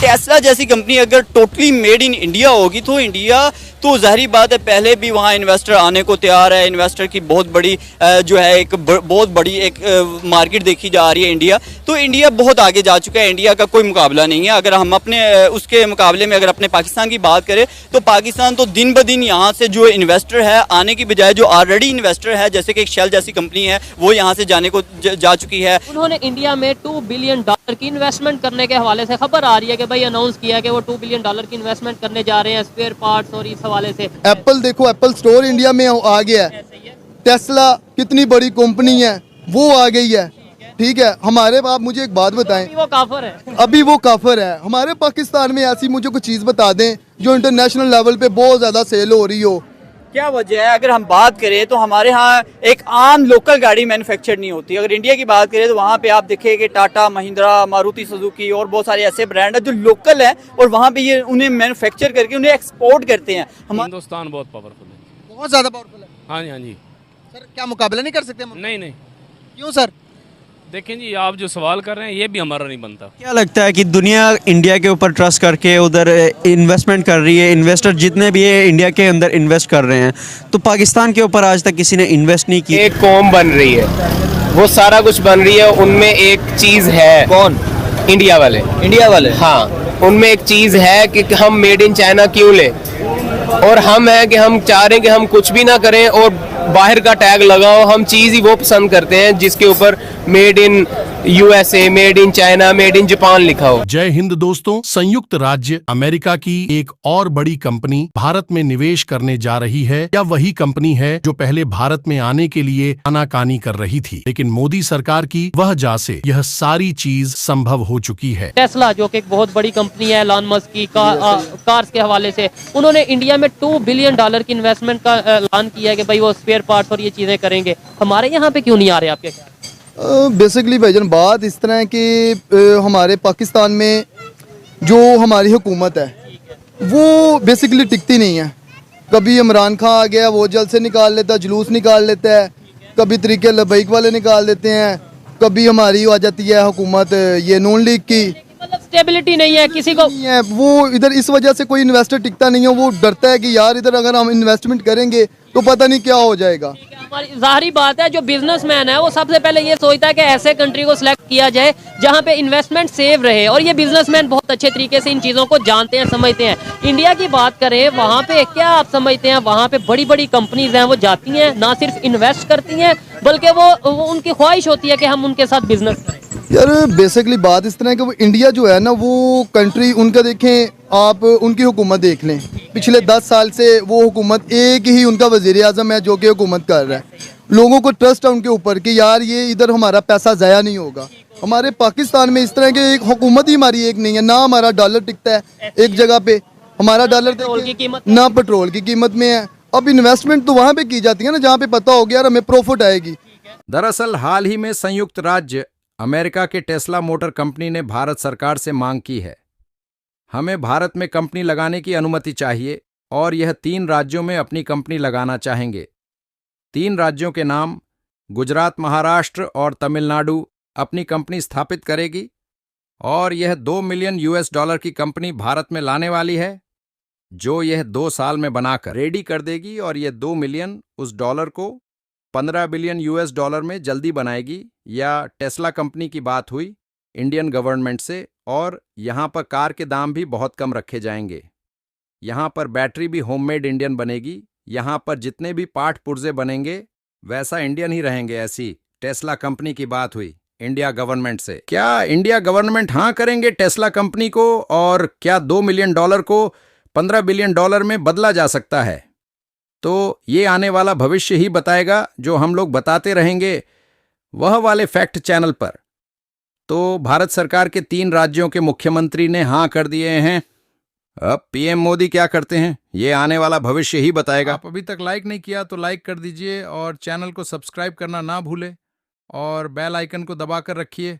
Tesla जैसी company अगर totally made in India होगी तो इंडिया तो ज़ाहिर बात है पहले भी वहाँ इन्वेस्टर आने को तैयार है। इन्वेस्टर की बहुत बड़ी जो है एक बहुत बड़ी एक मार्केट देखी जा रही है इंडिया। तो इंडिया बहुत आगे जा चुका है, इंडिया का कोई मुकाबला नहीं है। अगर हम अपने उसके मुकाबले में अगर अपने पाकिस्तान की बात करें तो पाकिस्तान तो दिन ब दिन यहाँ से जो इन्वेस्टर है आने की बजाय जो ऑलरेडी इन्वेस्टर है जैसे कि एक शेल जैसी कंपनी है वो यहाँ से जाने को जा चुकी है। उन्होंने इंडिया में $2 बिलियन की इन्वेस्टमेंट करने के हवाले से खबर आ रही है कि भाई अनाउंस किया कि वो $2 बिलियन की इन्वेस्टमेंट करने जा रहे हैं स्पेयर पार्ट्स और इस हवाले से। एप्पल देखो, एप्पल स्टोर इंडिया में आ गया है। टेस्ला कितनी बड़ी कंपनी है वो आ गई है। ठीक है, हमारे आप मुझे एक बात बताएं, वो काफर है, अभी वो काफर है। हमारे पाकिस्तान में ऐसी मुझे कोई चीज़ बता दें जो इंटरनेशनल लेवल पे बहुत ज़्यादा सेल हो रही हो। क्या वजह है? अगर हम बात करें तो हमारे यहाँ एक आम लोकल गाड़ी मैन्युफैक्चर नहीं होती। अगर इंडिया की बात करें तो वहाँ पे आप देखें कि टाटा, महिंद्रा, मारुति सुजुकी और बहुत सारे ऐसे ब्रांड है जो लोकल है और वहाँ पे ये उन्हें मैन्युफैक्चर करके उन्हें एक्सपोर्ट करते हैं। हिंदुस्तान बहुत पावरफुल है, बहुत ज़्यादा पावरफुल है। हाँ जी हाँ जी। सर क्या मुकाबला नहीं कर सकते हम? नहीं नहीं, क्यों सर? देखें जी आप जो सवाल कर रहे हैं ये भी हमारा नहीं बनता। क्या लगता है कि दुनिया इंडिया के ऊपर ट्रस्ट करके उधर इन्वेस्टमेंट कर रही है, इन्वेस्टर जितने भी है इंडिया के अंदर इन्वेस्ट कर रहे हैं, तो पाकिस्तान के ऊपर आज तक किसी ने इन्वेस्ट नहीं की। एक कौम बन रही है, वो सारा कुछ बन रही है, उनमें एक चीज़ है। कौन? इंडिया वाले। इंडिया वाले? हाँ, उनमें एक चीज़ है कि हम मेड इन चाइना क्यों लें, और हम है कि हम चाह रहे हैं कि हम कुछ भी ना करें और बाहर का टैग लगाओ। हम चीज़ ही वो पसंद करते हैं जिसके ऊपर made in USA, made in China, made in Japan लिखा हो। जय हिंद दोस्तों, संयुक्त राज्य अमेरिका की एक और बड़ी कंपनी भारत में निवेश करने जा रही है। या वही कंपनी है जो पहले भारत में आने के लिए आनाकानी कर रही थी, लेकिन मोदी सरकार की वजह से यह सारी चीज संभव हो चुकी है। टेस्ला जो कि एक बहुत बड़ी कंपनी है एलन मस्क की कार्स के हवाले से, उन्होंने इंडिया में $2 बिलियन की इन्वेस्टमेंट का ऐलान किया है कि भाई वो स्पेयर पार्ट्स और ये चीजें करेंगे। हमारे यहाँ पे क्यों नहीं आ रहे आपके ख्याल? बेसिकली भाईजान बात इस तरह है कि हमारे पाकिस्तान में जो हमारी हुकूमत है वो बेसिकली टिकती नहीं है। कभी इमरान खान आ गया वो जल्द से निकाल लेता है, जुलूस निकाल लेता है, कभी तरीके लबैक वाले निकाल देते हैं, कभी हमारी आ जाती है हुकूमत ये नून लीग की। मतलब स्टेबिलिटी नहीं है किसी को, नहीं है वो इधर, इस वजह से कोई इन्वेस्टर टिकता नहीं है। वो डरता है कि यार इधर अगर हम इन्वेस्टमेंट करेंगे तो पता नहीं क्या हो जाएगा। हमारी जाहिर बात है जो बिजनेसमैन है वो सबसे पहले ये सोचता है कि ऐसे कंट्री को सिलेक्ट किया जाए जहाँ पे इन्वेस्टमेंट सेव रहे, और ये बिजनेसमैन बहुत अच्छे तरीके से इन चीज़ों को जानते हैं, समझते हैं। इंडिया की बात करें वहाँ पे क्या आप समझते हैं, वहाँ पे बड़ी बड़ी कंपनीज हैं वो जाती हैं, ना सिर्फ इन्वेस्ट करती हैं बल्कि वो उनकी ख्वाहिश होती है कि हम उनके साथ बिजनेस करें। यार बेसिकली बात इस तरह है कि वो इंडिया जो है ना वो कंट्री उनका देखें, आप उनकी हुकूमत देख लें, पिछले 10 साल से वो हुकूमत एक ही उनका वज़ीर आज़म है जो कि हुकूमत कर रहा है। लोगों को ट्रस्ट है उनके ऊपर कि यार ये इधर हमारा पैसा ज़ाया नहीं होगा। हमारे पाकिस्तान में इस तरह की एक हुकूमत ही हमारी एक नहीं है, ना हमारा डॉलर टिकता है एक जगह पे, हमारा डॉलर ना पेट्रोल की कीमत में है। अब इन्वेस्टमेंट तो वहाँ पे की जाती है ना जहाँ पे पता हो गया यार हमें प्रॉफिट आएगी। दरअसल हाल ही में संयुक्त राज्य अमेरिका के टेस्ला मोटर कंपनी ने भारत सरकार से मांग की है, हमें भारत में कंपनी लगाने की अनुमति चाहिए, और यह 3 राज्यों में अपनी कंपनी लगाना चाहेंगे। 3 राज्यों के नाम गुजरात, महाराष्ट्र और तमिलनाडु अपनी कंपनी स्थापित करेगी, और यह $2 मिलियन की कंपनी भारत में लाने वाली है, जो यह 2 साल में बनाकर रेडी कर देगी, और यह $2 मिलियन उस डॉलर को $15 बिलियन में जल्दी बनाएगी। या टेस्ला कंपनी की बात हुई इंडियन गवर्नमेंट से, और यहाँ पर कार के दाम भी बहुत कम रखे जाएंगे। यहाँ पर बैटरी भी होममेड इंडियन बनेगी, यहाँ पर जितने भी पार्ट पुर्जे बनेंगे वैसा इंडियन ही रहेंगे। ऐसी टेस्ला कंपनी की बात हुई इंडिया गवर्नमेंट से। क्या इंडिया गवर्नमेंट हाँ करेंगे टेस्ला कंपनी को, और क्या $2 मिलियन को $15 बिलियन में बदला जा सकता है? तो ये आने वाला भविष्य ही बताएगा, जो हम लोग बताते रहेंगे वह वाले फैक्ट चैनल पर। तो भारत सरकार के 3 राज्यों के मुख्यमंत्री ने हाँ कर दिए हैं। अब पीएम मोदी क्या करते हैं ये आने वाला भविष्य ही बताएगा। आप अभी तक लाइक नहीं किया तो लाइक कर दीजिए, और चैनल को सब्सक्राइब करना ना भूलें, और बेल आइकन को दबा कर रखिए।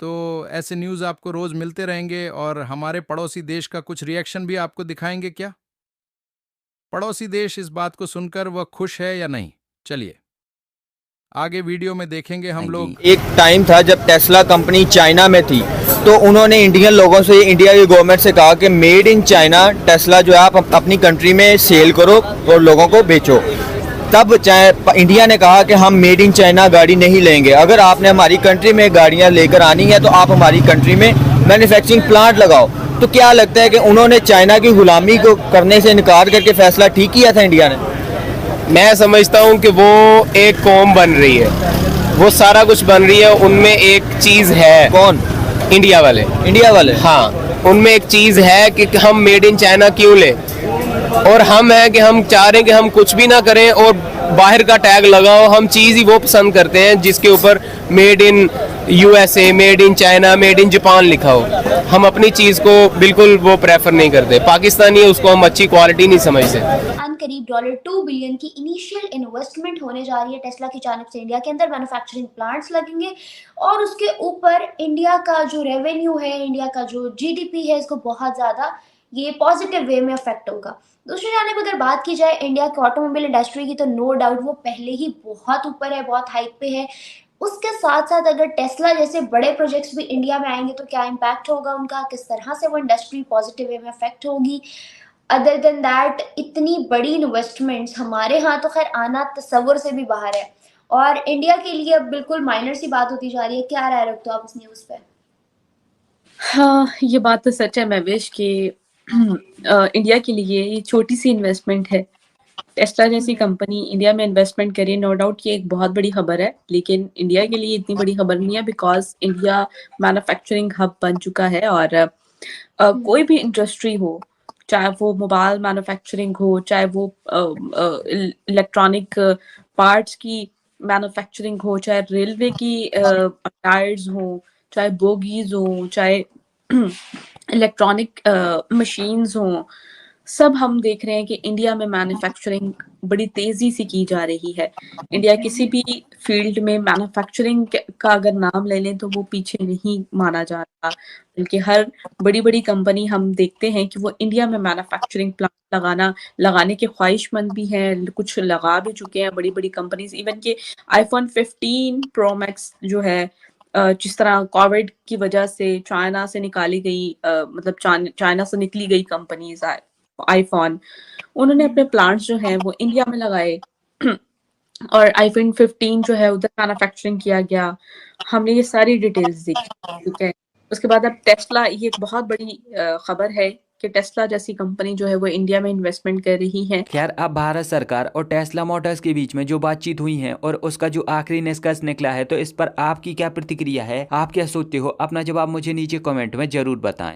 तो ऐसे न्यूज़ आपको रोज़ मिलते रहेंगे, और हमारे पड़ोसी देश का कुछ रिएक्शन भी आपको दिखाएंगे। क्या पड़ोसी देश इस बात को सुनकर वह खुश है या नहीं, चलिए आगे वीडियो में देखेंगे हम लोग। एक टाइम था जब टेस्ला कंपनी चाइना में थी तो उन्होंने इंडियन लोगों से, इंडिया की गवर्नमेंट से कहा कि मेड इन चाइना टेस्ला जो है आप अपनी कंट्री में सेल करो और लोगों को बेचो। तब इंडिया ने कहा कि हम मेड इन चाइना गाड़ी नहीं लेंगे, अगर आपने हमारी कंट्री में गाड़ियां लेकर आनी है तो आप हमारी कंट्री में मैन्युफैक्चरिंग प्लांट लगाओ। तो क्या लगता है कि उन्होंने चाइना की गुलामी को करने से इनकार करके फैसला ठीक किया था इंडिया ने? मैं समझता हूँ कि वो एक कौम बन रही है, वो सारा कुछ बन रही है, उनमें एक चीज़ है। कौन? इंडिया वाले। इंडिया वाले? हाँ, उनमें एक चीज़ है कि हम मेड इन चाइना क्यों लें, और हम हैं कि हम चाह रहे हैं कि हम कुछ भी ना करें और बाहर का टैग लगाओ। हम चीज़ ही वो पसंद करते हैं जिसके ऊपर made in USA, made in China, made in Japan लिखा हो। हम अपनी चीज़ को बिल्कुल वो प्रेफर नहीं करते। पाकिस्तानी है, उसको हम अच्छी क्वालिटी नहीं समझते। करीब $2 बिलियन की इनिशियल इन्वेस्टमेंट होने जा रही है टेस्ला की जानिब से। इंडिया के अंदर मैन्युफैक्चरिंग प्लांट्स लगेंगे और उसके ऊपर इंडिया का जो रेवेन्यू है, इंडिया का जो GDP है, इसको बहुत ज़्यादा ये पॉजिटिव वे में अफेक्ट होगा। दूसरी जानिब अगर बात की जाए इंडिया की ऑटोमोबाइल इंडस्ट्री की, तो नो डाउट वो पहले ही बहुत ऊपर है, बहुत हाइट पे है। उसके साथ साथ अगर टेस्ला जैसे बड़े प्रोजेक्ट्स भी इंडिया में आएंगे तो क्या इम्पैक्ट होगा उनका, किस तरह से वो इंडस्ट्री पॉजिटिव वे में अफेक्ट होगी। अदर देन दैट, इतनी बड़ी इन्वेस्टमेंट्स हमारे यहाँ तो खैर आना तस्वुर से भी बाहर है, और इंडिया के लिए अब बिल्कुल माइनर सी बात होती जा रही है। क्या राय रखते हो आप इस न्यूज़ पे? हाँ, ये बात तो सच है महविश कि इंडिया के लिए ये छोटी सी इन्वेस्टमेंट है। टेस्ला जैसी कंपनी इंडिया में इन्वेस्टमेंट करे, नो डाउट ये एक बहुत बड़ी खबर है, लेकिन इंडिया के लिए इतनी बड़ी खबर नहीं है, बिकॉज इंडिया मैन्युफैक्चरिंग हब बन चुका है। और कोई भी इंडस्ट्री हो, चाहे वो मोबाइल मैन्युफैक्चरिंग हो, चाहे वो इलेक्ट्रॉनिक पार्ट्स की मैन्युफैक्चरिंग हो, चाहे रेलवे की टायर्स हो, चाहे बोगीज हो, चाहे इलेक्ट्रॉनिक मशीन्स हो, सब हम देख रहे हैं कि इंडिया में मैन्युफैक्चरिंग बड़ी तेजी से की जा रही है। इंडिया किसी भी फील्ड में मैन्युफैक्चरिंग का अगर नाम ले लें तो वो पीछे नहीं माना जा रहा, बल्कि हर बड़ी बड़ी कंपनी हम देखते हैं कि वो इंडिया में मैन्युफैक्चरिंग प्लांट लगाने के ख्वाहिशमंद भी हैं, कुछ लगा भी चुके हैं बड़ी बड़ी कंपनीज। इवन के iPhone 15 Pro Max जो है, जिस तरह कोविड की वजह से चाइना से निकाली गई, मतलब चाइना से निकली गई कंपनीज आईफोन, उन्होंने अपने प्लांट्स जो हैं वो इंडिया में लगाए और iPhone 15 जो है उधर मैन्युफैक्चरिंग किया गया। हमने ये सारी डिटेल्स देखी, ठीक है। उसके बाद अब टेस्ला, ये एक बहुत बड़ी खबर है कि टेस्ला जैसी कंपनी जो है वो इंडिया में इन्वेस्टमेंट कर रही है। खैर, अब भारत सरकार और टेस्ला मोटर्स के बीच में जो बातचीत हुई है और उसका जो आखिरी निष्कर्ष निकला है, तो इस पर आपकी क्या प्रतिक्रिया है? आप क्या सोचते हो? अपना जवाब मुझे नीचे कमेंट में जरूर बताएं।